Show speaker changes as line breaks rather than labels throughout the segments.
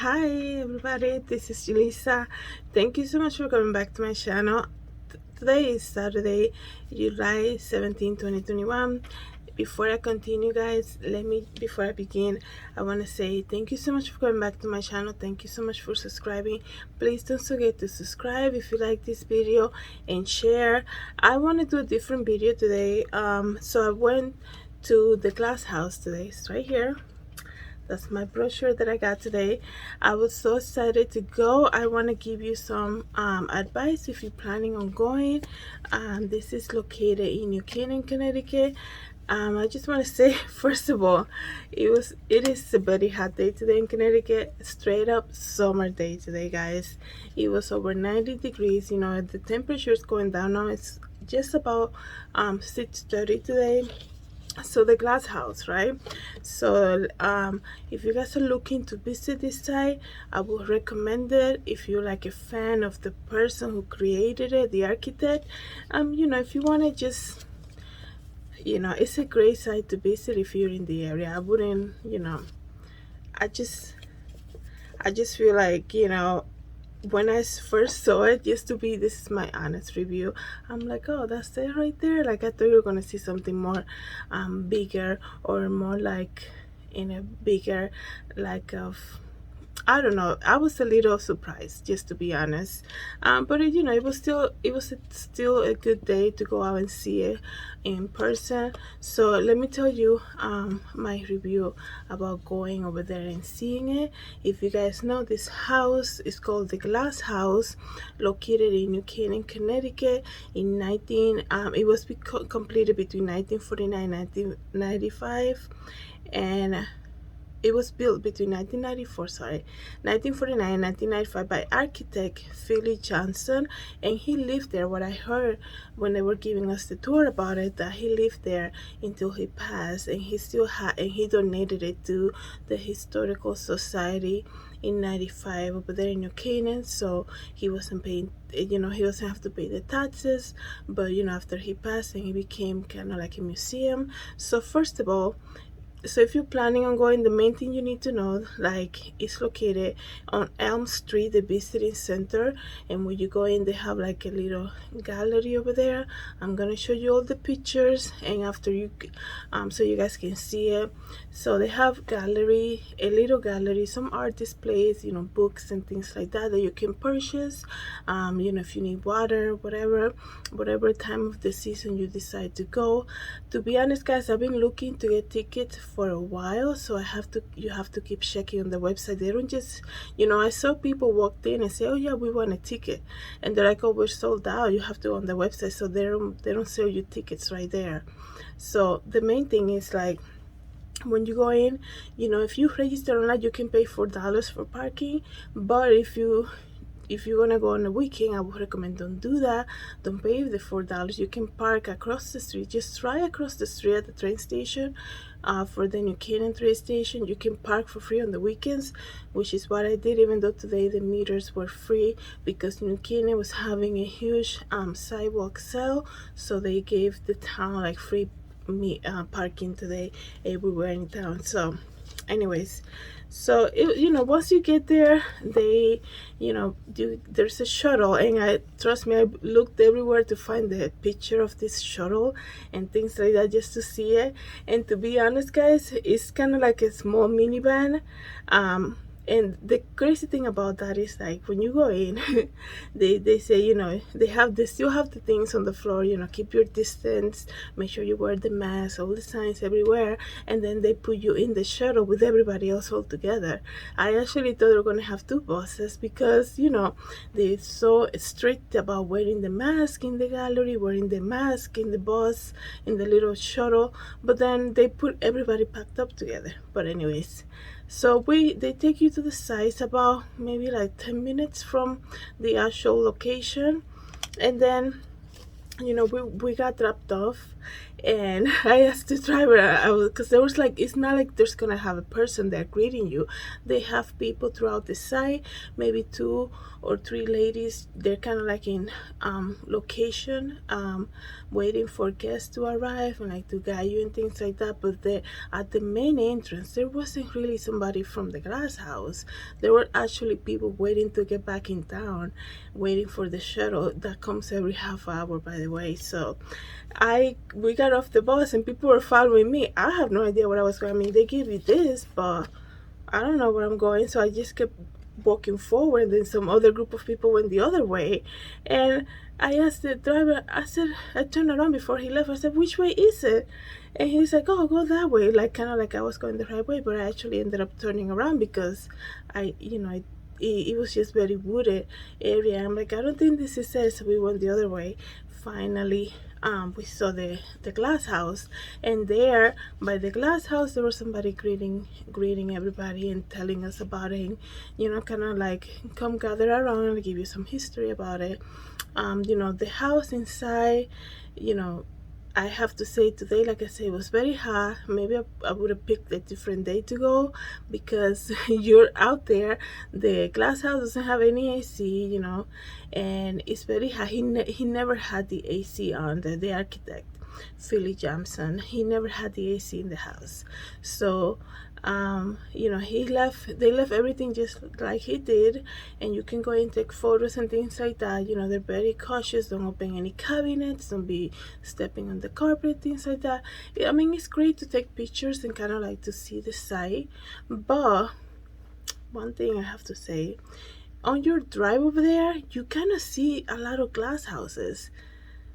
Hi everybody, this is Julissa. Thank you so much for coming back to my channel. Today is Saturday, July 17, 2021. Before I continue guys, before I begin, I want to say thank you so much for coming back to my channel. Thank you so much for subscribing. Please don't forget to subscribe if you like this video and share. I want to do a different video today. So I went to the glass house today. It's right here. That's my brochure that I got today. I was so excited to go. I want to give you some advice if you're planning on going. This is located in New Canaan, Connecticut. I just want to say, first of all, it is a very hot day today in Connecticut. Straight up summer day today, guys. It was over 90 degrees. You know, the temperature is going down now. It's just about 6:30 today. So the glass house, right? So if you guys are looking to visit this site, I would recommend it. If you're like a fan of the person who created it, the architect, you know, if you want to just, you know, it's a great site to visit if you're in the area. I wouldn't, you know, I just feel like, you know, when I first saw it, just to be, this is my honest review, I'm like, oh, that's it right there. Like, I thought you were gonna see something more bigger, or more like in a bigger, like of, I don't know. I was a little surprised, just to be honest. But you know, it was still a good day to go out and see it in person. So let me tell you my review about going over there and seeing it. If you guys know, this house is called the Glass House, located in New Canaan, Connecticut. In 19, it was completed between 1949 and 1995, and it was built between 1949 and 1995 by architect Philip Johnson, and he lived there. What I heard when they were giving us the tour about it, that he lived there until he passed, and he still had, and he donated it to the Historical Society in 95 over there in New Canaan. So he wasn't paying, you know, he doesn't have to pay the taxes. But you know, after he passed, and he became kind of like a museum. So first of all, so if you're planning on going, the main thing you need to know, like, it's located on Elm Street, the visiting center. And when you go in, they have like a little gallery over there. I'm gonna show you all the pictures, and after you so you guys can see it. So they have gallery, a little gallery, some art displays, you know, books and things like that that you can purchase. You know, if you need water, whatever time of the season you decide to go. To be honest guys, I've been looking to get tickets for a while, so you have to keep checking on the website. They don't just, you know, I saw people walked in and say, oh yeah, we want a ticket, and they're like, oh, we're sold out. You have to go on the website. So they don't sell you tickets right there. So the main thing is, like, when you go in, you know, if you register online, you can pay $4 for parking. But if you're gonna go on a weekend, I would recommend don't do that. Don't pay the $4. You can park across the street, just right across the street at the train station. For the New Canaan train station, you can park for free on the weekends, which is what I did, even though today the meters were free, because New Canaan was having a huge sidewalk sale. So they gave the town like free parking today everywhere in town. So anyways, so you know, once you get there, they, you know, there's a shuttle, and trust me, I looked everywhere to find the picture of this shuttle and things like that, just to see it. And to be honest guys, it's kind of like a small minivan. And the crazy thing about that is, like, when you go in, they say, you know, they still have the things on the floor, you know, keep your distance, make sure you wear the mask, all the signs everywhere. And then they put you in the shuttle with everybody else all together. I actually thought they were gonna have two buses, because, you know, they're so strict about wearing the mask in the gallery, wearing the mask in the bus, in the little shuttle. But then they put everybody packed up together. But anyways, so they take you to the site, about maybe like 10 minutes from the actual location. And then, you know, we got dropped off And I asked the driver, because there was like, it's not like there's gonna have a person there greeting you. They have people throughout the site, maybe 2 or 3 ladies. They're kind of like in location, waiting for guests to arrive and like to guide you and things like that. But at the main entrance, there wasn't really somebody from the glass house. There were actually people waiting to get back in town, waiting for the shuttle that comes every half hour, by the way. So we got off the bus and people were following me. I have no idea what I was going. I mean, they give you this, but I don't know where I'm going. So I just kept walking forward, and then some other group of people went the other way. And I asked the driver, I said, I turned around before he left. I said, which way is it? And he's like, oh, go that way. Like, kind of like I was going the right way, but I actually ended up turning around because it was just very wooded area. I'm like, I don't think this is it. So we went the other way. Finally, we saw the glass house, and there by the glass house there was somebody greeting everybody and telling us about it, and, kind of like, come gather around and give you some history about it. The house inside, you know I have to say today, like I said, it was very hot. Maybe I would have picked a different day to go, because you're out there. The glass house doesn't have any AC, and it's very hot. He never had the AC on, the architect, Philly Johnson. He never had the AC in the house. So they left everything just like he did, and you can go and take photos and things like that. They're very cautious. Don't open any cabinets, don't be stepping on the carpet, things like that. I mean, it's great to take pictures and kind of like to see the site, but one thing I have to say, on your drive over there, you kind of see a lot of glass houses.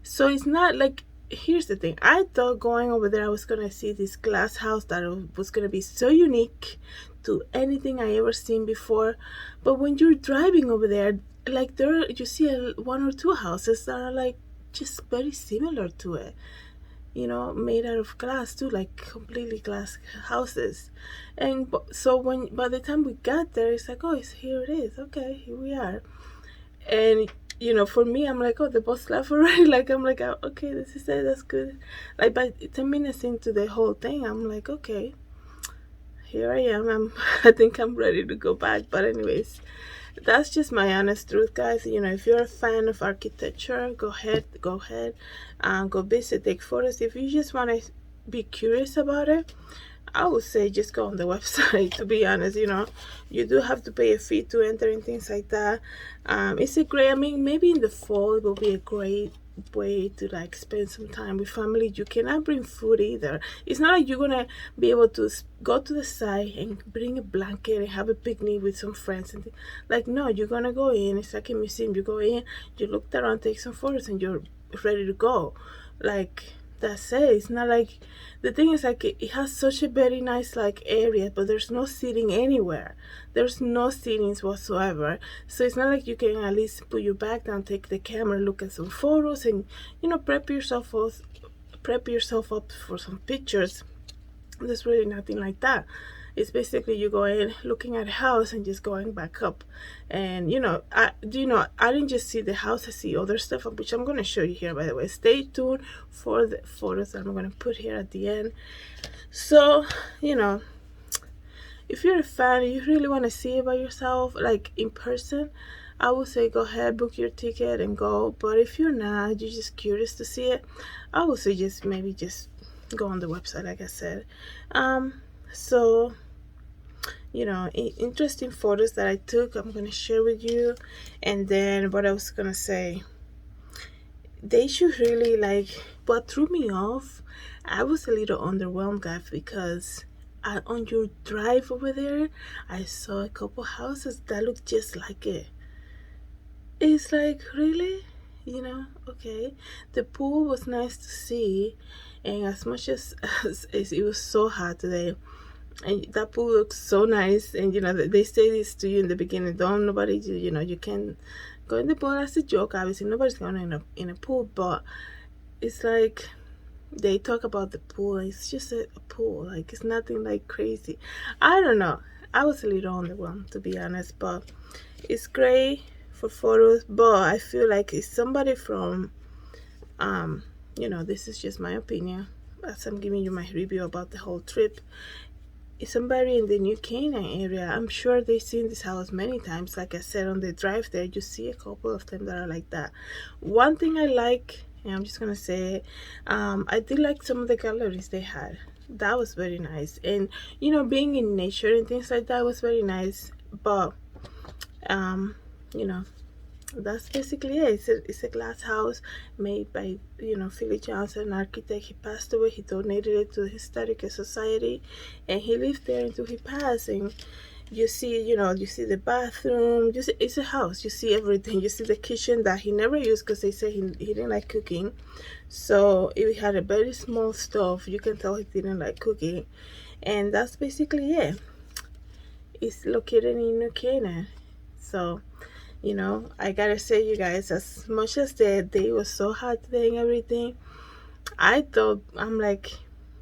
So it's not like, here's the thing. I thought going over there I was gonna see this glass house that was gonna be so unique to anything I ever seen before. But when you're driving over there, like, you see 1 or 2 houses that are like just very similar to it, made out of glass too, like completely glass houses. And so by the time we got there, it's like, oh, here it is. Okay, here we are. And for me, I'm like, oh, the bus left already. Like, I'm like, oh, okay, this is it, that's good. Like, by 10 minutes into the whole thing, I'm like, okay, here I am. I think I'm ready to go back. But anyways, that's just my honest truth, guys. If you're a fan of architecture, go ahead, go visit, take photos. If you just want to be curious about it, I would say just go on the website. To be honest, you do have to pay a fee to enter and things like that. It's a great, I mean, maybe in the fall it will be a great way to like spend some time with family. You cannot bring food either. It's not like you're gonna be able to go to the site and bring a blanket and have a picnic with some friends and like, no, you're gonna go in. It's like a museum. You go in, you look around, take some photos, and you're ready to go. Like, that's it. It's not like, the thing is, like, it has such a very nice like area, but there's no seating anywhere. There's no seatings whatsoever. So it's not like you can at least put your back down, take the camera, look at some photos, and prep yourself up for some pictures. There's really nothing like that. It's basically you go in, looking at a house, and just going back up. And I didn't just see the house, I see other stuff, which I'm going to show you here, by the way. Stay tuned for the photos that I'm going to put here at the end. So if you're a fan and you really want to see it by yourself, like in person, I would say go ahead, book your ticket and go. But if you're not, you're just curious to see it, I would say maybe just go on the website, like I said. So interesting photos that I took, I'm going to share with you. And then what I was going to say, they should really, like, what threw me off, I was a little underwhelmed, guys, because on your drive over there, I saw a couple houses that looked just like it. It's like, really? Okay. The pool was nice to see, and as much as it was so hot today, and that pool looks so nice. And they say this to you in the beginning, don't nobody do, you can go in the pool. That's a joke, obviously nobody's going in a pool, but it's like they talk about the pool, it's just a pool, like it's nothing like crazy. I don't know, I was a little underwhelmed, to be honest, but it's great for photos. But I feel like it's somebody from This is just my opinion as I'm giving you my review about the whole trip. If somebody in the New Canaan area, I'm sure they've seen this house many times. Like I said, on the drive there, you see a couple of them that are like that. One thing I like, and I'm just gonna say it, I did like some of the galleries they had. That was very nice. And being in nature and things like that was very nice. But um, you know, that's basically it. It's a glass house made by Philly Johnson, an architect. He passed away. He donated it to the Historical Society, and he lived there until he passed. And you see the bathroom. It's a house. You see everything. You see the kitchen that he never used because they say he didn't like cooking. So it had a very small stove. You can tell he didn't like cooking, and that's basically it. It's located in New Canaan. So I gotta say, you guys, as much as the day was so hot today and everything, I thought, I'm like,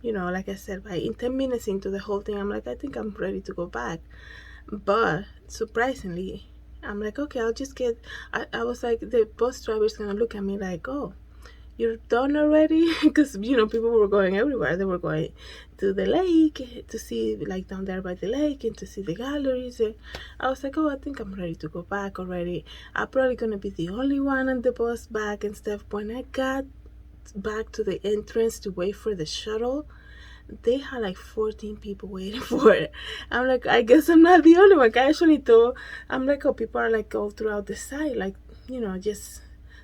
like I said, by in 10 minutes into the whole thing, I'm like, I think I'm ready to go back. But surprisingly, I'm like, okay, I'll just I was like, the bus driver's gonna look at me like, oh, you're done already? Because people were going everywhere. They were going to the lake to see, like, down there by the lake, and to see the galleries. And I was like, oh, I think I'm ready to go back already. I'm probably gonna be the only one on the bus back and stuff. When I got back to the entrance to wait for the shuttle, they had like 14 people waiting for it. I'm like, I guess I'm not the only one. I actually thought, I'm like, oh, people are like all throughout the site, like, just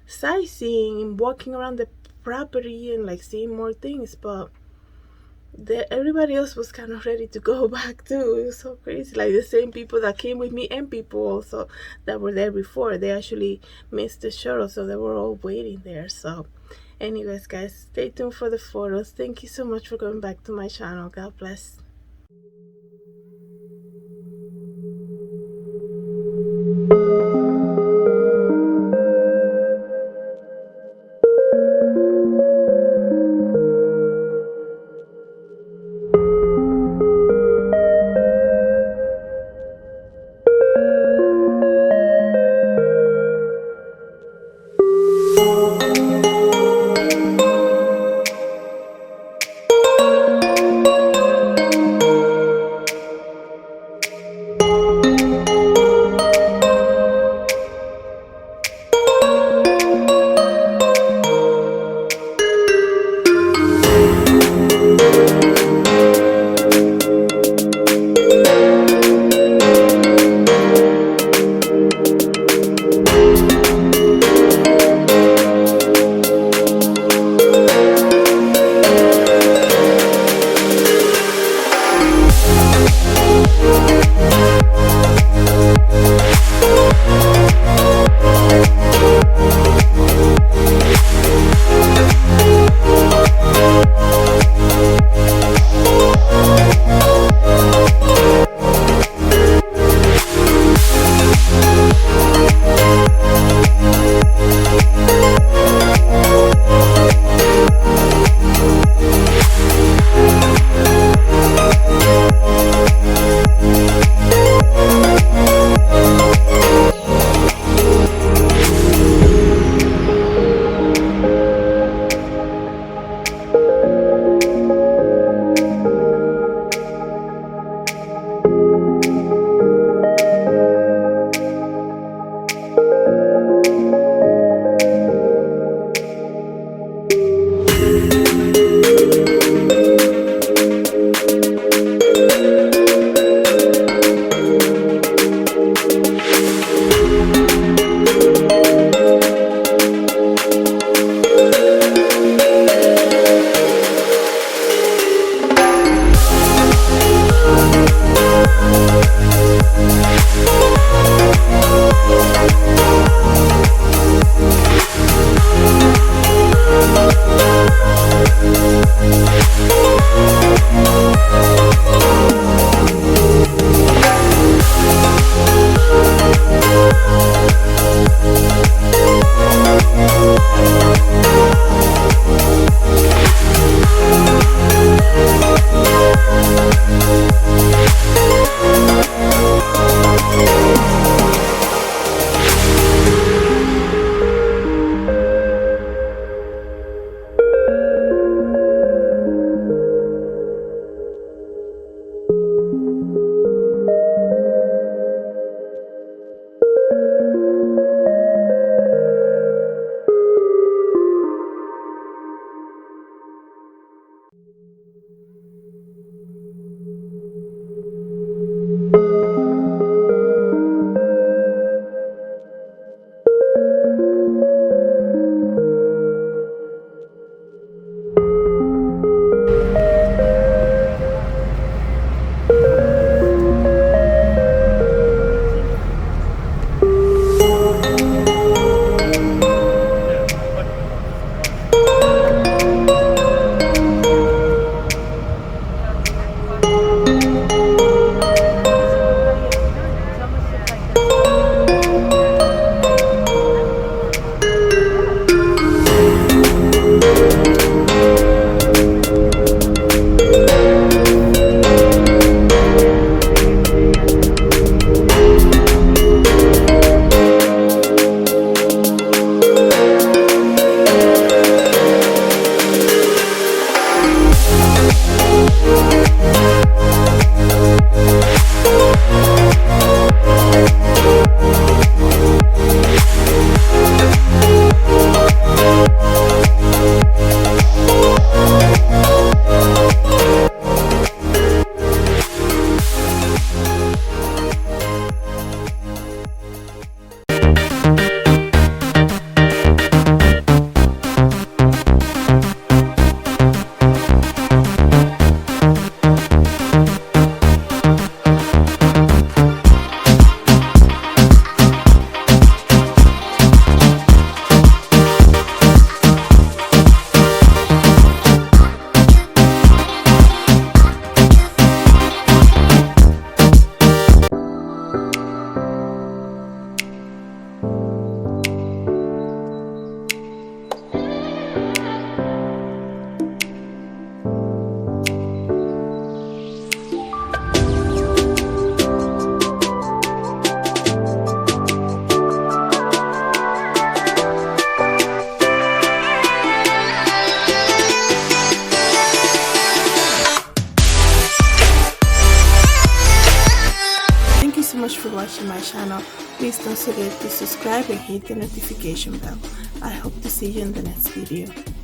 sightseeing and walking around the property and like seeing more things. But everybody else was kind of ready to go back too. It was so crazy. Like the same people that came with me and people also that were there before, they actually missed the shuttle, so they were all waiting there. So anyways, guys, stay tuned for the photos. Thank you so much for coming back to my channel. God bless. much for watching my channel. Please don't forget to subscribe and hit the notification bell. I hope to see you in the next video.